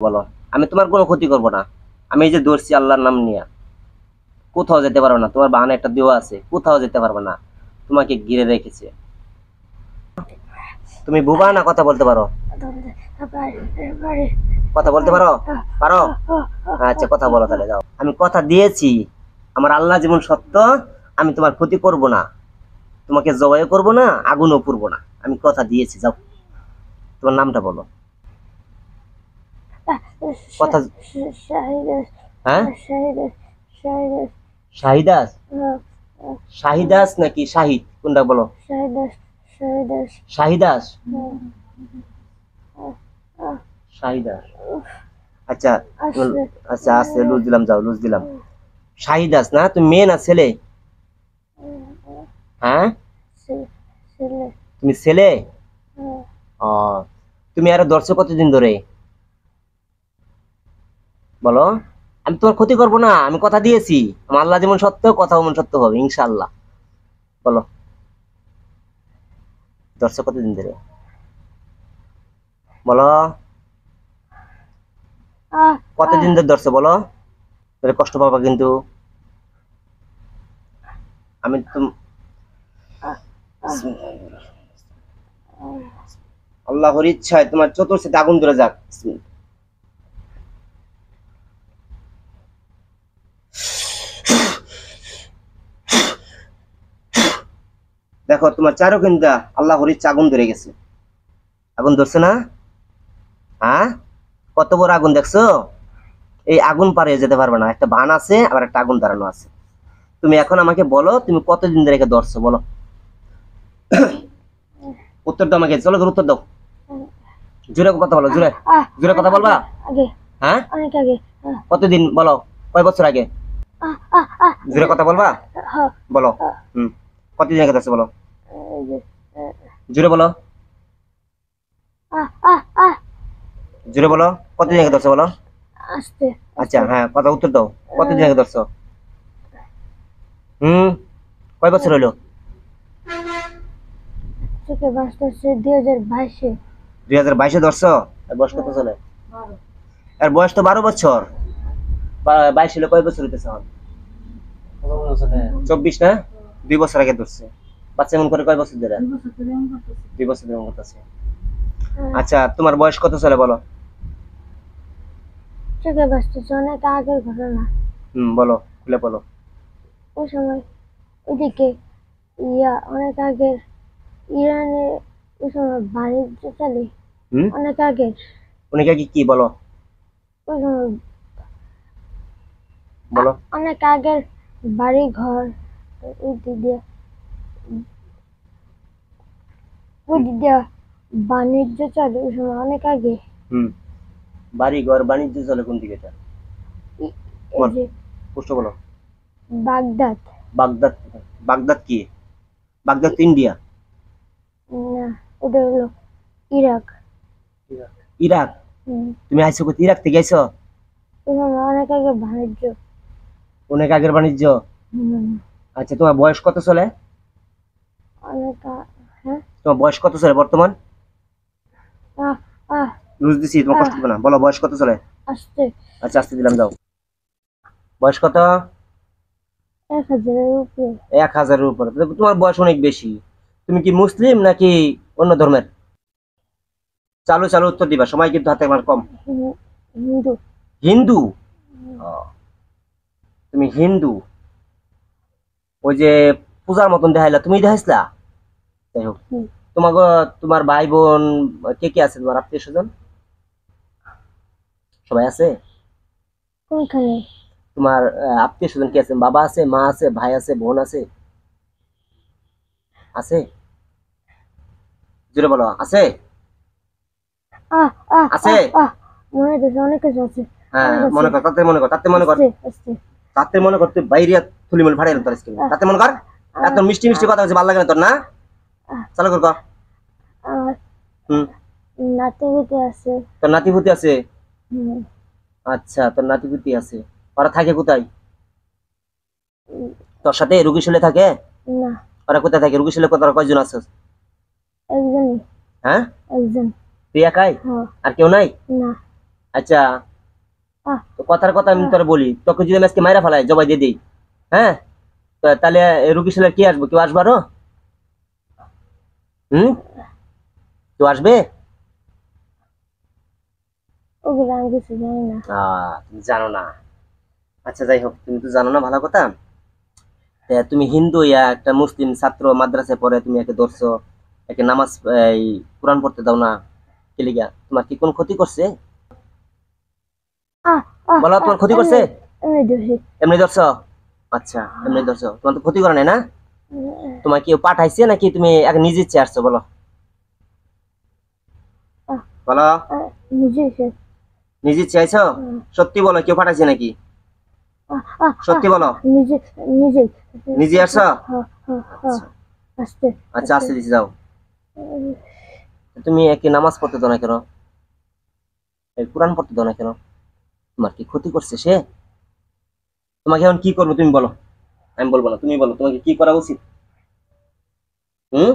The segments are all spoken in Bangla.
বলো, আমি তোমার কোনো ক্ষতি করব না। আমি এই যে ধরছি আল্লাহর নাম নিয়ে, কোথাও যেতে পারবে না। তোমার বাহানে একটা দেওয়া আছে, কোথাও যেতে পারবে না। তোমাকে ঘিরে রেখেছে। তুমি বোবা না কথা বলতে পারো? কথা বলতে পারো? পারো? আচ্ছা, কথা বলো তাহলে, যাও। আমি কথা দিয়েছি, আমার আল্লাহ যেমন সত্য, আমি তোমার ক্ষতি করব না, তোমাকে জবাই করব না, আগুনও পুড়বো না। আমি কথা দিয়েছি, যাও। তোমার নামটা বলো। কথা। হ্যাঁ, শাহিদাস। শাহিদাস নাকি শাহিদ, কোনটা বলো? শাহিদাস। শাহিদাস। আচ্ছা, আচ্ছা, আচ্ছা, লুজ দিলাম, যাও, লুজ দিলাম। শাহিদাস না? তুমি মেয়ে না ছেলে? হ্যাঁ, তুমি ছেলে। ও, তুমি আরো ধরছো কতদিন ধরে বলো? আমি তোমার ক্ষতি করব না, আমি কথা দিয়েছি। আমার আল্লাহ যেমন সত্য, কথা যেমন সত্য হবে ইনশাআল্লাহ। বলো, ধরছো কতদিন ধরে বলো? কতদিন ধরে ধরছো বলো? তাহলে কষ্ট পাবা কিন্তু। আমি আল্লাহর ইচ্ছায় তোমার চতুর্থে আগুন ধরে যাক। দেখো, তোমার চারো কিন্তু আল্লাহর ইচ্ছা আগুন ধরে গেছে। আগুন ধরছে না? হ্যাঁ, কত বড় আগুন দেখছো? এই আগুন পারে যেতে পারবে না। একটা বান আছে, আবার একটা আগুন দাঁড়ানো আছে। তুমি এখন আমাকে বলো, তুমি কতদিন ধরে রেখে ধরছো বলো? উত্তর দাও আমাকে, চলো উত্তর দাও। জোরে কথা বলো, জোরে জোরে কথা বলবা। হ্যাঁ, কতদিন বলো? কয় বছর আগে? জোরে কথা বলবা, বলো। কতদিন আগে ধরছো বলো? জোরে বলো, জোরে বলো। কতদিন আগে ধরছো বলো? আচ্ছা, হ্যাঁ, কথা উত্তর দাও। কতদিন আগে ধরছো? কয় বছর হলো? 2022-এ ধরছো? আর বয়স কত চলে? আর বয়স তো 12 বছর। 22 হলে কয় বছর হইতেছে? 24 না? 2 বছর আগে ধরছে। বাচ্চা এমন করে কয় বছর ধরে? 2 বছর ধরে করতেছে। আচ্ছা, তোমার বয়স কত চলে বলো? অনেক আগের ঘটনা। বলো, খুলে বলো। ওই সময় ওইদিকে অনেক আগের ইরানে ওই সময় বাণিজ্য চলে। অনেক আগে। অনেক আগে কি বলো? ওই সময় বলো। অনেক আগের বাড়ি ঘর ওই দিকে বাণিজ্য চলে ওই সময় অনেক আগে। বাড়ি ঘর বাণিজ্য চলে কোন দিকে? এটা প্রশ্ন বলো। বাগদাদ। বাগদাদ? বাগদাদ কি? বাগদাদ ইন্ডিয়া না, ওটা হলো ইরাক। ইরাক? তুমি আইছো কোথায়? ইরাক থেকে আইছো? অনেক আগে বাণিজ্য। অনেক আগের বাণিজ্য। আচ্ছা, তোমার বয়স কত চলে? হ্যাঁ, তোমার বয়স কত চলে বর্তমান? লুজ দিছি, তোমার কষ্ট হবে না। বলো, বয়স কত চলে? আচ্ছা, আস্তে দিলাম, যাও। বয়স কত? 1000-এর উপরে। 1000-এর উপরে? তোমার বয়স অনেক বেশি। তুমি কি মুসলিম নাকি অন্য ধর্মের? চালু চালু উত্তর দিবা, সময় কিন্তু হাতে আমার কম। হিন্দু। হিন্দু? তুমি হিন্দু? ওই যে পূজার মতন দেখাইলা, তুমি দেখাইছিলা? যাই হোক, তোমাকে তোমার ভাই বোন কে কে আছে? তোমার আত্মীয় স্বজন সবাই আছে? কোনখানে? তোমার আত্মীয় স্বজন কে আছে? বাবা আছে, মা আছে, ভাই আছে, বোন আছে? আছে? জোরে বলো, আছে? আছে? মনে হচ্ছে অনেক কিছু আছে। হ্যাঁ, মনে কর, তাতে মনে কর, তাতে মনে কর, তাতে মনে কর। তুই বাইরে থুলিমুল ফাড়াই তোর স্কিন, তাতে মনে কর। এত মিষ্টি মিষ্টি কথা হচ্ছে, ভালো লাগে না তোর? না, চালু কর। নাতিপুতি আছে। তোর নাতিপুতি আছে? আচ্ছা, তোর নাতিপুতি আছে। ওরা থাকে কোথায়? তোর সাথে রুগীশালে থাকে না? ওরা কোথায় থাকে রুগীশালে? তোরা কয়জন আছিস? একজন। হ্যাঁ, একজন। তুই একাই? আর কেউ নাই? না। আচ্ছা তো কথার কথা আমি তোর বলি, তোকে যদি আমি আজকে মাইরা ফেলাই জবাই দিয়ে দিই, হ্যাঁ, তো তাহলে রুগী সালে কি আসবো, কেউ আসবো আরো? হুম, কেউ আসবে? ওগুলো আমি কিছু জানি না। তুমি জানো না? আচ্ছা যাই হোক, তুমি তো জানো না, ভালো কথা। তুমি হিন্দু ইয়া একটা মুসলিম ছাত্র মাদ্রাসায় পড়ে, তুমি একে ধরছো, একে নামাজ এই কোরআন পড়তে দাও না, কে লিগা? তোমার কি কোন ক্ষতি করছে? বলো, তোমার ক্ষতি করছে? এমনি ধরছো? আচ্ছা, এমনি ধরছো, তোমার তো ক্ষতি করে নাই না? তোমার কেউ পাঠাইছে নাকি তুমি এক নিজে ইচ্ছে আসছো? বলো বলো, নিজে ইচ্ছে আইছো? সত্যি বলো, কেউ পাঠাইছে নাকি? সত্যি বলো, নিজে আসছো? আচ্ছা, আসতে দিছি, যাও। তুমি একে নামাজ পড়তে দাও না কেন, কোরআন পড়তে দাও না কেন? তোমার কি ক্ষতি করছে সে? তোমাকে এখন কি করবো তুমি বলো, আমি বলবো না, তুমি বলো তোমাকে কি করা উচিত। হুম,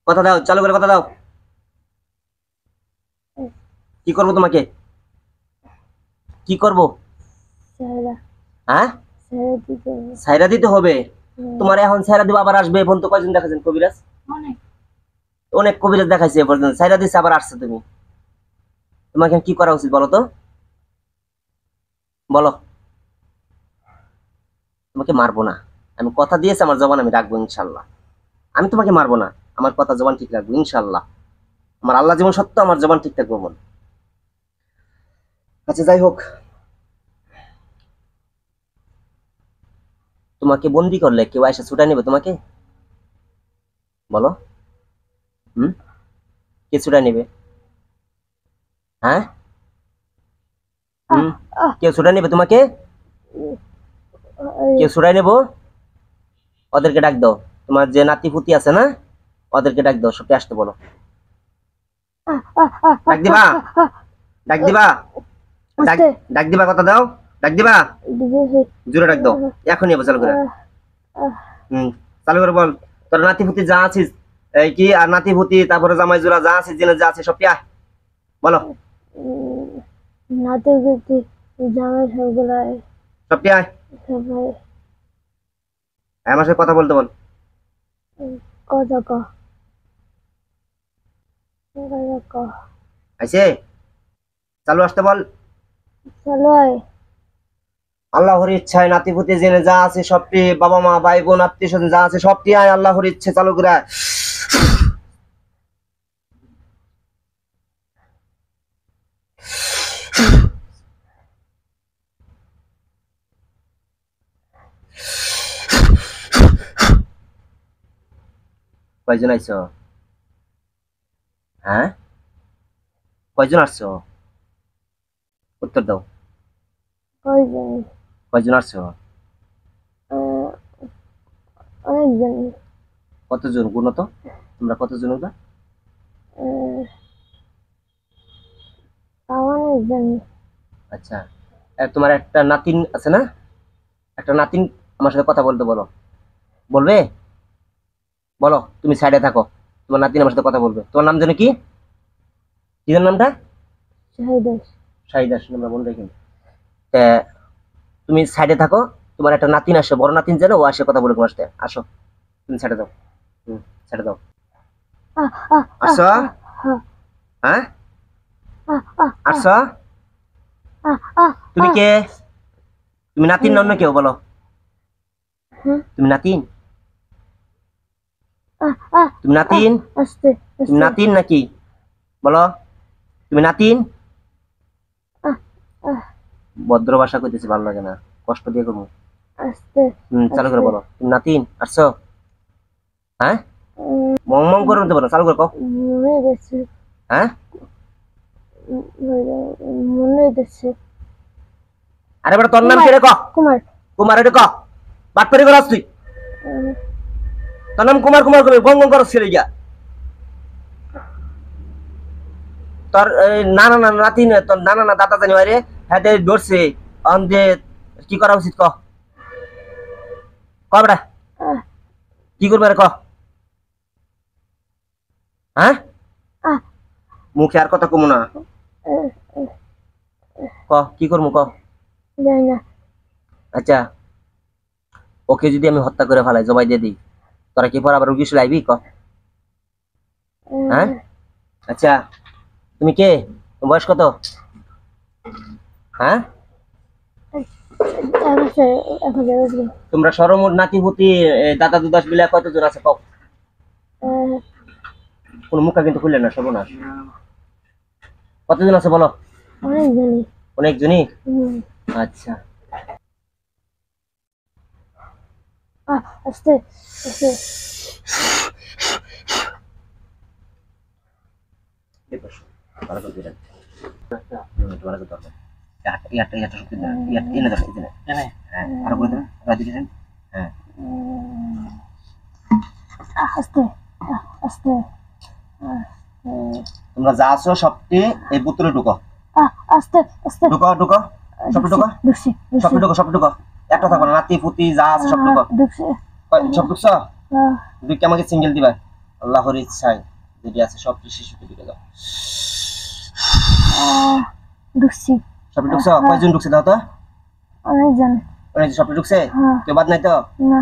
কথা দাও, চালু করে কথা দাও, কি করবো তোমাকে, কি করবো? হ্যাঁ, ছাইরা দিতে হবে? তোমার এখন ছাইরা দিব, আবার আসবে। এখন তো কয়জন দেখাচ্ছেন কবিরাজ, অনেক কবিরাজ দেখাইছে এ পর্যন্ত, ছাইরা দিচ্ছে আবার আসছে। তুমি, তোমাকে কি করা উচিত বলো তো, বলো। তোমাকে মারবো না, আমি কথা দিয়েছি, আমার জবান আমি রাখবো ইনশাল্লাহ। আমি তোমাকে মারবো না, আমার কথা জবান ঠিক রাখবো ইনশাল্লাহ। আমার আল্লাহ যেমন সত্য, আমার জবান ঠিক থাকবো মন। আচ্ছা যাই হোক, তোমাকে বন্দি করলে কেউ এসে ছুটাই নেবে তোমাকে? বলো। হুম, কে ছুটাই নেবে? হ্যাঁ, কেউ ছুটাই নেবে তোমাকে? কেউ ছুটাই নেবো? ওদেরকে ডাক দাও, তোমার যে নাতি পুতি আছে না, ওদেরকে ডাক দাও, সবকে আসতে বলো। ডাক দিবা? ডাক দিবা? ডাক দিবা, কথা দাও, ডাক দিবা, জোরে ডাক দাও, এখনই চালু করে। চালু করে বল, তোর নাতি পুতি যা আছিস, এই কি আর নাতি পুতি, তারপরে জামাই জোড়া যা আছে, জেনে যা আছে, সব আয় বলো। নাতি পুতি জামাই সবগুলো সব আয়, আমার সাথে কথা বলতে বল। কথা ক আইছে, চালু আসতে বল। চলো আল্লাহর ইচ্ছায় নাতি পুতি জেনে যা আছে সবটি, বাবা মা ভাই বোন আত্মীয় স্বজন যা আছে সবটি আয়, আল্লাহর ইচ্ছে, চালু করে আয়। কয়জন আইছো? হ্যাঁ, কয়জন আসছো? উত্তর দাও, কয়জন আসছো? অনেকজন। কতজন গুনো তো, তোমরা কতজন ওটা? অনেকজন। আচ্ছা, তোমার একটা নাতিন আছে না? একটা নাতিন আমার সাথে কথা বলতে বলো, বলবে? বলো, তুমি সাইডে থাকো, তোমার নাতিন আমার সাথে কথা বলবে। তোমার নাম জানো কি? কি জানো নামটা? শাহিদাস নামটা মনে রেখে। তুমি সাইডে থাকো, তোমার একটা নাতিন আসে, বড় নাতিন জানো, ও আসে কথা বলে তোমার সাথে, আসো, তুমি সাইডে দাও। সাইডে দাও, আসো। হ্যাঁ, আসো। তুমি কে? তুমি নাতিন না অন্য কেউ? বলো, তুমি নাতিন? তুমি নাতিন? তুমি নাতিন নাকি? বলো, তুমি নাতিন? ভদ্র ভাষা কইতেছি, ভালো লাগে না, কষ্ট দিয়ে করবো। চালু করে বলো, তুমি নাতিন আসছো? হ্যাঁ, মং মং করে বলো, চালু করে কও। হ্যাঁ, আরে বেটা, তোর নাম কি রে? ক কুমার। কুমার, এটা ক, বাটপারি করছ তুই? তোর নাম কুমার? কুমার করবি, গং গং করছ ছেলে গিয়া। তোর নানা না নাতি না, তোর নানা না দাদা জানি রে, হ্যাঁ ধরছে, যে কি করা উচিত ক, ক বেটা, কি করবে রে ক? হ্যাঁ, মুখে আর কথা কমু না, ক কি করবো ক। জানি না। আচ্ছা ওকে যদি আমি হত্যা করে ফেলাই, জবাই দিয়ে দিই, তোরা কি পর আবার রুগী লাইবি ক। হ্যাঁ আচ্ছা তুমি কে, তোমার বয়স কত? হ্যাঁ তোমরা সরমোট নাতিপুতি দাদা দুদাস মিলে কতজন আছে কও? কোন মুখা কিন্তু খুললে না, সর্বনাশ। কতজন আছে বলো? অনেকজনই। অনেকজনই? আচ্ছা আস্তে আস্তে। আস্তে আস্তে। তোমরা যা আছো সবটি এই বোতলে ঢুকো। আস্তে আস্তে ঢুকো ঢুকো সব ঢুকো, সব ঢুকো, সব ঢুকো। একটা থাকো না, নাতি পুতি যা আছে সব ঢুকো। সব ঢুকছো? ঢুকে আমাকে সিঙ্গেল দিবা আল্লাহর ইচ্ছায়, যেটি আছে সব শিশুকে ঢুকে দাও। ঢুকছি। সব ঢুকছো? কয়জন ঢুকছে দাও তো? অনেকজন। অনেক সব ঢুকছে? কেউ বাদ নাই তো? না।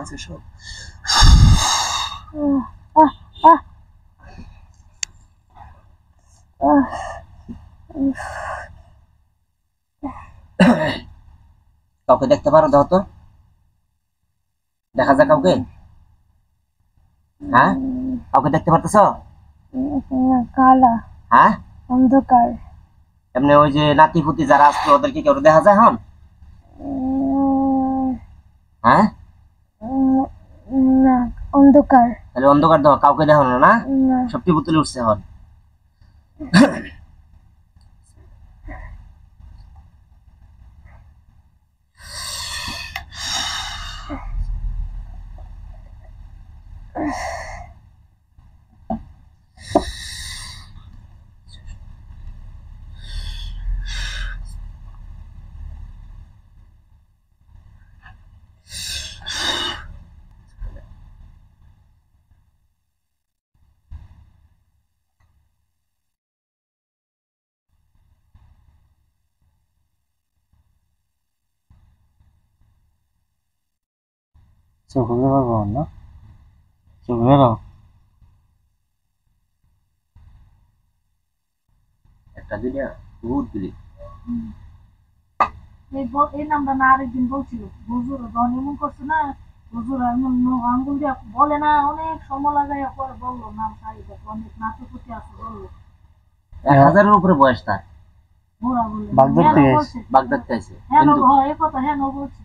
আছে সব। কাউকে দেখতে পারো দাও তো, দেখা যায় কাউকে? হ্যাঁ কাউকে দেখতে পারতেছ? কালা। হ্যাঁ অন্ধকার। এমনি ওই যে নাতি পুতি যারা আসতো ওদেরকে কেউ দেখা যায় হন? হ্যাঁ না অন্ধকার। তাহলে অন্ধকার দাও, কাউকে দেখানো না, সবটি বোতলে উঠছে হন। চোখে পারবো না, চোখে একটা দুইটা বহুত গুলি। এই নামটা না আরেকদিন বলছিল হুজুর, যখন এমন করছে না হুজুর আঙ্গুল দিয়ে বলে না, অনেক সময় লাগাই পরে বললো নাম সাহিদা, অনেক নাচপতি আছে বললো। 1000-এর উপরে বয়স তার। ওরা বলে বাগদাদ থেকে আইছে। হ্যাঁ এই কথা হ্যাঁ বলছে।